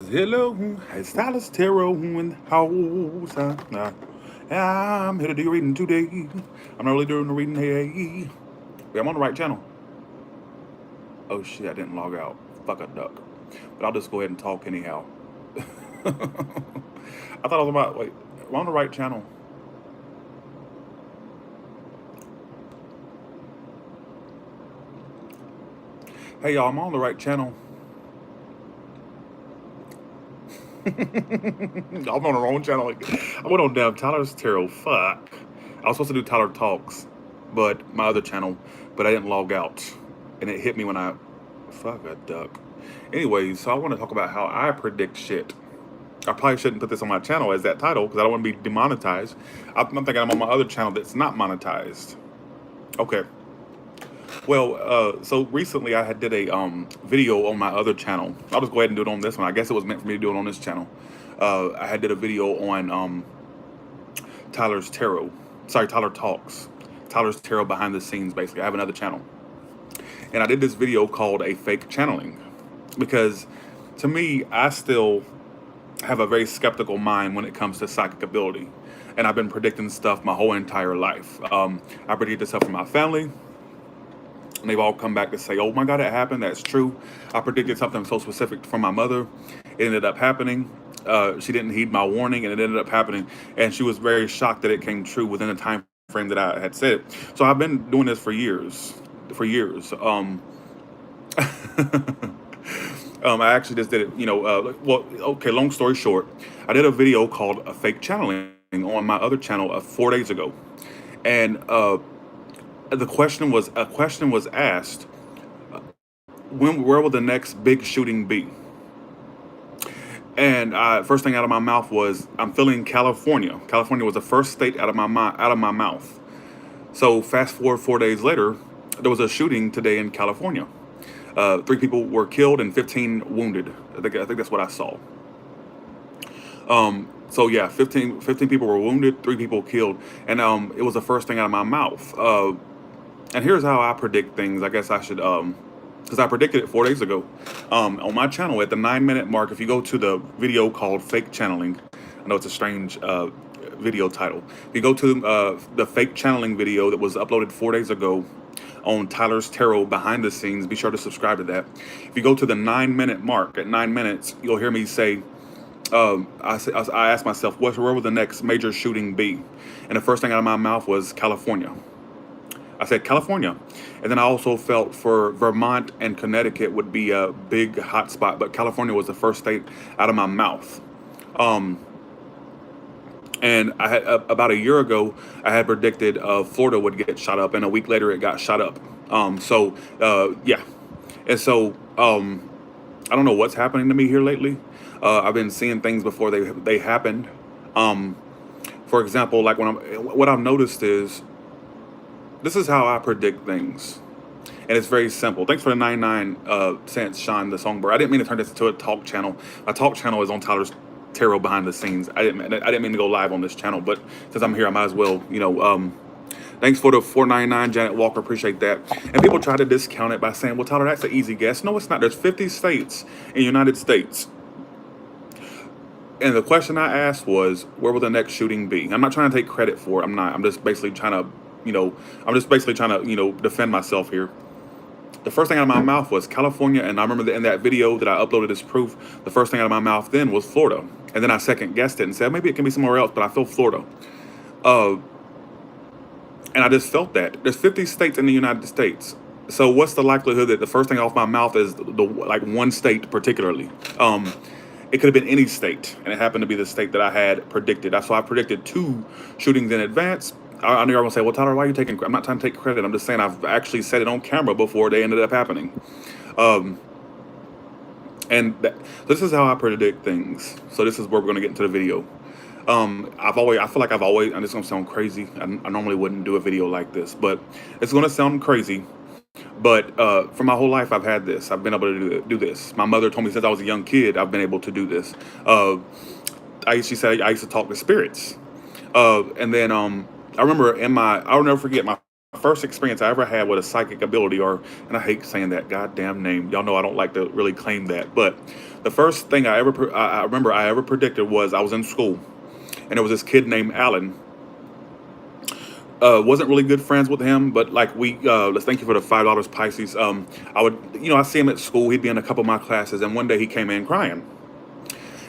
Hello, it's Tyler's Tarot in the house. I'm here to do your reading today. I'm not really doing the reading, hey. Wait, I'm on the right channel. Oh shit, I didn't log out. Fuck a duck. But I'll just go ahead and talk anyhow. I thought I was about, wait, I'm on the right channel. Hey y'all, I'm on the right channel. I'm on the wrong channel. I went on damn Tyler's Tarot. Fuck. I was supposed to do Tyler Talks, but my other channel, but I didn't log out. And it hit me when I. Fuck a duck. Anyways, so I want to talk about how I predict shit. I probably shouldn't put this on my channel as that title because I don't want to be demonetized. I'm thinking I'm on my other channel that's not monetized. Okay. Well, so recently I had did a video on my other channel. I'll just go ahead and do it on this one. I guess it was meant for me to do it on this channel. I had did a video on Tyler's Tarot. Sorry, Tyler Talks. Tyler's Tarot behind the scenes, basically. I have another channel. And I did this video called A Fake Channeling. Because to me, I still have a very skeptical mind when it comes to psychic ability. And I've been predicting stuff my whole entire life. I predicted stuff from my family. And they've all come back to say, oh my God, it happened. That's true. I predicted something so specific from my mother. It ended up happening. She didn't heed my warning and it ended up happening. And she was very shocked that it came true within the time frame that I had said it. So I've been doing this for years. I actually just did it, well, okay, long story short, I did a video called A Fake Channeling on my other channel 4 days ago. And a question was asked, where will the next big shooting be? And first thing out of my mouth was, I'm feeling California. California was the first state out of my mouth. So fast forward 4 days later, there was a shooting today in California. 3 people were killed and 15 wounded. I think that's what I saw. So yeah, 15 people were wounded, 3 people killed, and it was the first thing out of my mouth. And here's how I predict things. I guess I should, because I predicted it 4 days ago. On my channel, at the 9-minute mark, if you go to the video called Fake Channeling, I know it's a strange video title. If you go to the Fake Channeling video that was uploaded 4 days ago on Tyler's Tarot behind the scenes, be sure to subscribe to that. If you go to the 9-minute mark, at 9 minutes, you'll hear me say, I asked myself, where will the next major shooting be? And the first thing out of my mouth was California. I said California. And then I also felt for Vermont and Connecticut would be a big hot spot, but California was the first state out of my mouth. And I had about a year ago, I had predicted Florida would get shot up, and a week later it got shot up. Yeah. And so I don't know what's happening to me here lately. I've been seeing things before they happened. For example, like what I've noticed is, this is how I predict things. And it's very simple. Thanks for the 99 cents, Sean the Songbird. I didn't mean to turn this into a talk channel. My talk channel is on Tyler's Tarot behind the scenes. I didn't mean to go live on this channel, but since I'm here, I might as well, thanks for the $4.99, Janet Walker. Appreciate that. And people try to discount it by saying, well, Tyler, that's an easy guess. No, it's not. There's 50 states in the United States. And the question I asked was, where will the next shooting be? I'm not trying to take credit for it. I'm not. I'm just basically trying to, defend myself here. The first thing out of my mouth was California, and I remember that in that video that I uploaded as proof, the first thing out of my mouth then was Florida. And then I second guessed it and said, maybe it can be somewhere else, but I feel Florida. And I just felt that. There's 50 states in the United States. So what's the likelihood that the first thing off my mouth is like one state particularly? It could have been any state, and it happened to be the state that I had predicted. That's why I predicted 2 shootings in advance. I know you're going to say, well, Tyler, why are you taking credit? I'm not trying to take credit. I'm just saying I've actually said it on camera before they ended up happening. This is how I predict things. So this is where we're going to get into the video. I feel like I've always, and this is going to sound crazy. I normally wouldn't do a video like this, but it's going to sound crazy. But for my whole life, I've had this. I've been able to do this. My mother told me since I was a young kid, I've been able to do this. I used to talk to spirits. And then I remember I'll never forget my first experience I ever had with a psychic ability, or, and I hate saying that goddamn name. Y'all know I don't like to really claim that, but the first thing I remember I ever predicted was I was in school, and there was this kid named Alan. Wasn't really good friends with him, but like let's thank you for the $5 Pisces. I would, I see him at school. He'd be in a couple of my classes, and one day he came in crying.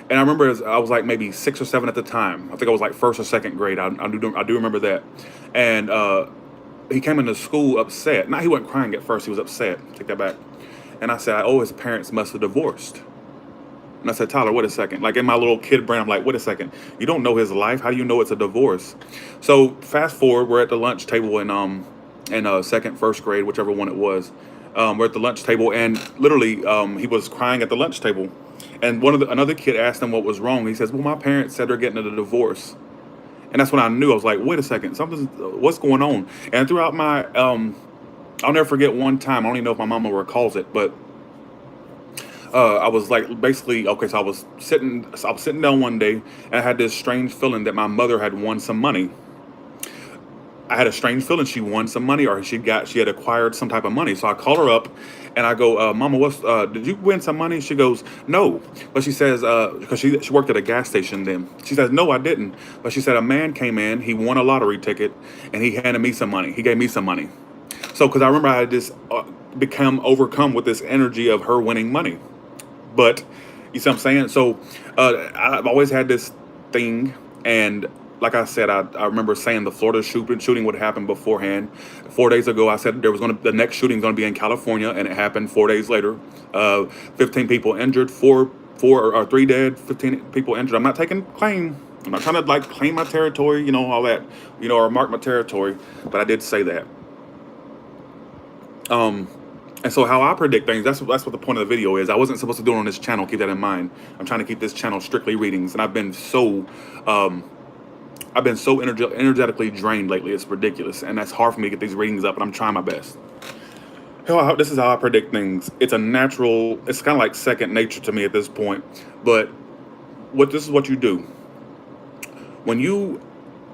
And I remember I was like maybe 6 or 7 at the time. I think I was like first or second grade. I do remember that. And he came into school upset. Not he wasn't crying at first. He was upset. Take that back. And I said, oh, his parents must have divorced. And I said, Tyler, wait a second. Like in my little kid brain, I'm like, wait a second. You don't know his life. How do you know it's a divorce? So fast forward, we're at the lunch table in second, first grade, whichever one it was. We're at the lunch table, and literally he was crying at the lunch table. And another kid asked him what was wrong. He says, well, my parents said they're getting a divorce. And that's when I knew. I was like, wait a second, what's going on? And throughout my, I'll never forget one time, I don't even know if my mama recalls it, but I was like, basically, okay, so I was sitting down one day, and I had this strange feeling that my mother had won some money. I had a strange feeling she won some money, or she had acquired some type of money. So I call her up and I go, Mama, did you win some money? She goes, no. But she says, because she worked at a gas station then. She says, no, I didn't. But she said a man came in, he won a lottery ticket, and he handed me some money. He gave me some money. So, because I remember I had just become overcome with this energy of her winning money. But you see what I'm saying? So I've always had this thing, and like I said, I remember saying the Florida shooting would happen beforehand. 4 days ago, I said the next shooting going to be in California, and it happened 4 days later. 15 people injured, four or 3 dead, 15 people injured. I'm not taking claim. I'm not trying to like claim my territory, all that, or mark my territory. But I did say that. And so how I predict things, that's what the point of the video is. I wasn't supposed to do it on this channel. Keep that in mind. I'm trying to keep this channel strictly readings, and I've been so energetically drained lately. It's ridiculous, and that's hard for me to get these readings up, and I'm trying my best. This is how I predict things. It's a natural, it's kind of like second nature to me at this point. But this is what you do. When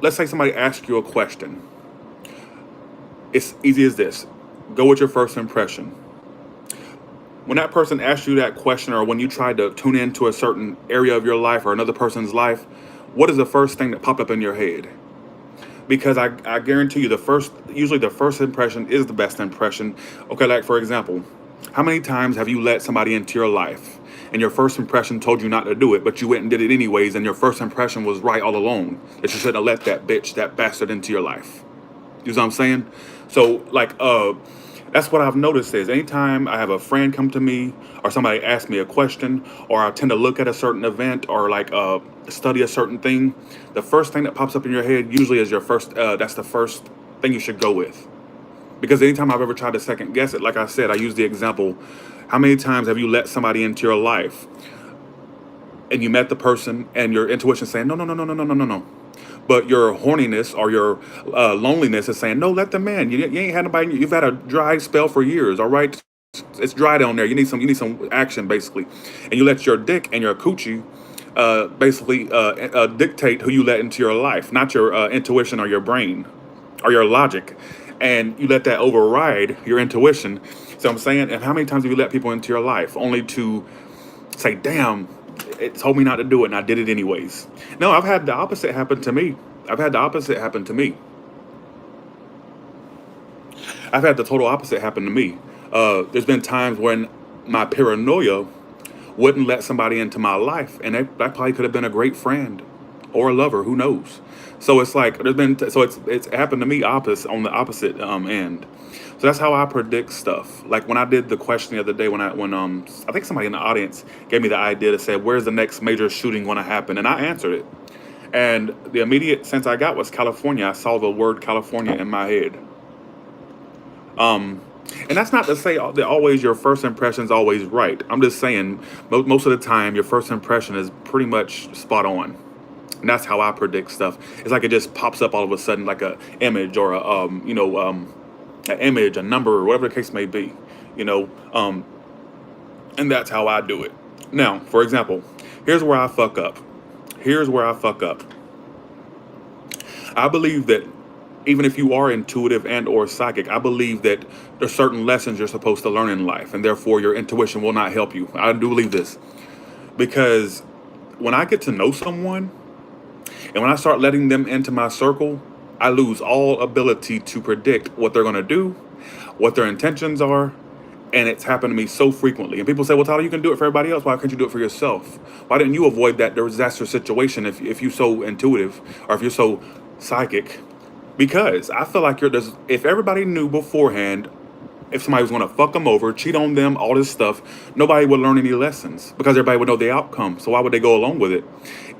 let's say somebody asks you a question, it's easy as this. Go with your first impression. When that person asks you that question, or when you try to tune into a certain area of your life or another person's life, what is the first thing that popped up in your head? Because I guarantee you usually the first impression is the best impression. Okay, like for example, how many times have you let somebody into your life and your first impression told you not to do it, but you went and did it anyways, and your first impression was right all along, that you shouldn't have let that bastard into your life? You know what I'm saying? So like that's what I've noticed is anytime I have a friend come to me, or somebody asks me a question, or I tend to look at a certain event, or like study a certain thing, the first thing that pops up in your head usually is that's the first thing you should go with. Because anytime I've ever tried to second guess it, like I said, I use the example, how many times have you let somebody into your life and you met the person and your intuition saying, no, no, no, no, no, no, no, no, no. But your horniness or your loneliness is saying, no, let them in. You ain't had nobody. You've had a dry spell for years. All right, it's dry down there. You need some action, basically. And you let your dick and your coochie basically dictate who you let into your life, not your intuition or your brain or your logic. And you let that override your intuition. So I'm saying, and how many times have you let people into your life only to say, damn, it told me not to do it, and I did it anyways? No, I've had the opposite happen to me. I've had the total opposite happen to me. There's been times when my paranoia wouldn't let somebody into my life, and that probably could have been a great friend or a lover, who knows? So it's like it's happened to me on the opposite end. So that's how I predict stuff. Like when I did the question the other day, when I think somebody in the audience gave me the idea to say, where's the next major shooting going to happen? And I answered it. And the immediate sense I got was California. I saw the word California in my head. And that's not to say that always your first impression is always right. I'm just saying most of the time your first impression is pretty much spot on. And that's how I predict stuff. It's like it just pops up all of a sudden, like a image or an image, a number, or whatever the case may be, and that's how I do it. Now, for example, here's where I fuck up. I believe that even if you are intuitive and or psychic, I believe that there's certain lessons you're supposed to learn in life, and therefore your intuition will not help you. I do believe this because when I get to know someone and when I start letting them into my circle, I lose all ability to predict what they're going to do, what their intentions are, and it's happened to me so frequently. And people say, well, Tyler, you can do it for everybody else. Why can't you do it for yourself? Why didn't you avoid that disaster situation if you're so intuitive or if you're so psychic? Because I feel like if everybody knew beforehand, if somebody was going to fuck them over, cheat on them, all this stuff, nobody would learn any lessons because everybody would know the outcome. So why would they go along with it?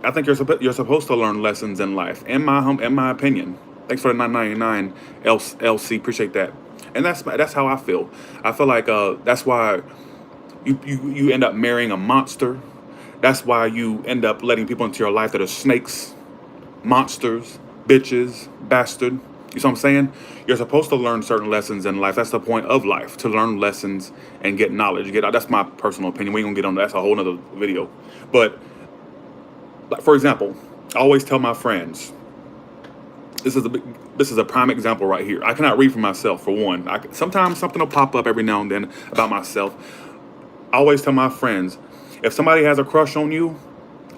I think you're supposed to learn lessons in life, in my opinion. Thanks for the 999 LC. Appreciate that. And that's how I feel. I feel like that's why you end up marrying a monster. That's why you end up letting people into your life that are snakes, monsters, bitches, bastard. You see what I'm saying? You're supposed to learn certain lessons in life. That's the point of life, to learn lessons and get knowledge. That's my personal opinion. We ain't gonna get on that. That's a whole nother video. But like, for example, I always tell my friends, this is a prime example right here. I cannot read for myself, for one. Sometimes something will pop up every now and then about myself. I always tell my friends, if somebody has a crush on you,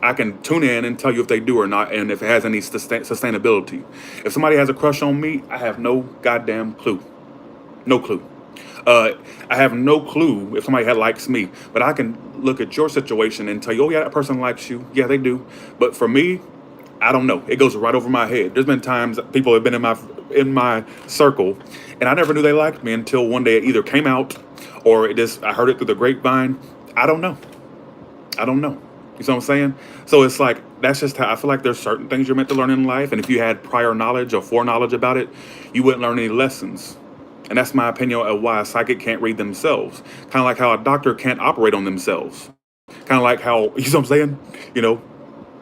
I can tune in and tell you if they do or not, and if it has any sustainability. If somebody has a crush on me, I have no goddamn clue. No clue. I have no clue if somebody likes me, but I can look at your situation and tell you, oh yeah, that person likes you. Yeah, they do. But for me, I don't know. It goes right over my head. There's been times that people have been in my circle, and I never knew they liked me until one day it either came out or I heard it through the grapevine. I don't know. You know what I'm saying? So it's like, that's just how I feel like there's certain things you're meant to learn in life. And if you had prior knowledge or foreknowledge about it, you wouldn't learn any lessons. And that's my opinion of why a psychic can't read themselves. Kind of like how a doctor can't operate on themselves. Kind of like how, you know what I'm saying? You know,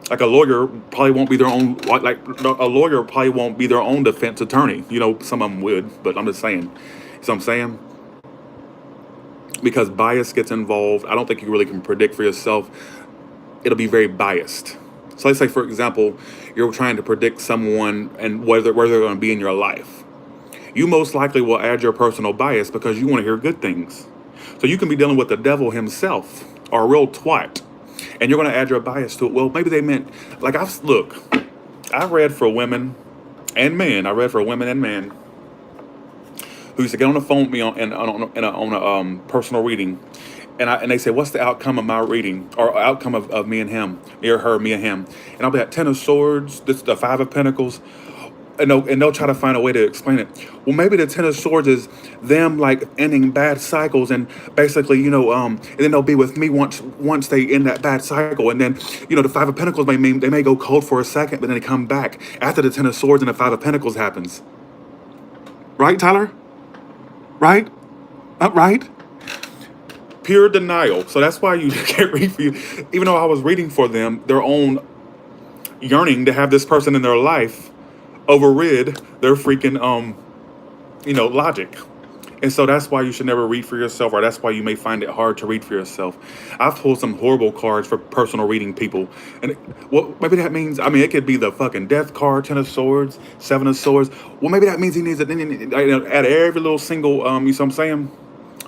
like a lawyer probably won't be their own, like a lawyer probably won't be their own defense attorney. You know, some of them would, but I'm just saying. You know what I'm saying? Because bias gets involved. I don't think you really can predict for yourself. It'll be very biased. So let's say, for example, you're trying to predict someone and where they're going to be in your life. You most likely will add your personal bias because you want to hear good things. So you can be dealing with the devil himself or a real twat, and you're going to add your bias to it. Well, maybe they meant, like, I read for women and men. I read for women and men who used to get on the phone with me on a personal reading. And they say, what's the outcome of my reading, or outcome of me and him, me or her, me and him? And I'll be at 10 of Swords, this the 5 of Pentacles, and they'll try to find a way to explain it. Well, maybe the 10 of Swords is them like ending bad cycles, and basically, you know, and then they'll be with me once they end that bad cycle, and then, you know, the 5 of Pentacles they may go cold for a second, but then they come back after the 10 of Swords and the 5 of Pentacles happens. Right, Tyler? Right? Right? Pure denial. So that's why you can't read for you. Even though I was reading for them, their own yearning to have this person in their life overrid their freaking logic. And so that's why you should never read for yourself, or that's why you may find it hard to read for yourself. I've pulled some horrible cards for personal reading people, and maybe that means, I mean, it could be the fucking death card, 10 of Swords, 7 of Swords. Well, maybe that means he needs to add every little single, you know what I'm saying?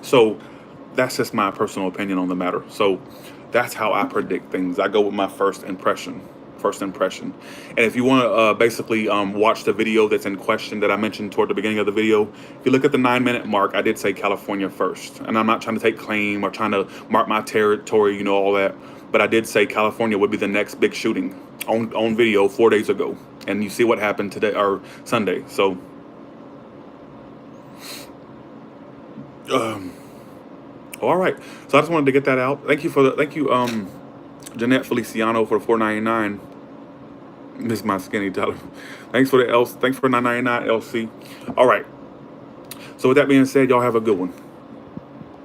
So that's just my personal opinion on the matter. So that's how I predict things. I go with my first impression. And if you want to basically watch the video that's in question that I mentioned toward the beginning of the video, if you look at the 9-minute mark, I did say California first. And I'm not trying to take claim or trying to mark my territory, you know, all that. But I did say California would be the next big shooting on video 4 days ago. And you see what happened today, or Sunday. So all right. So I just wanted to get that out. Thank you, Jeanette Feliciano for the $4.99. Miss my skinny Tyler. Thanks for the $9.99 LC. All right. So with that being said, y'all have a good one.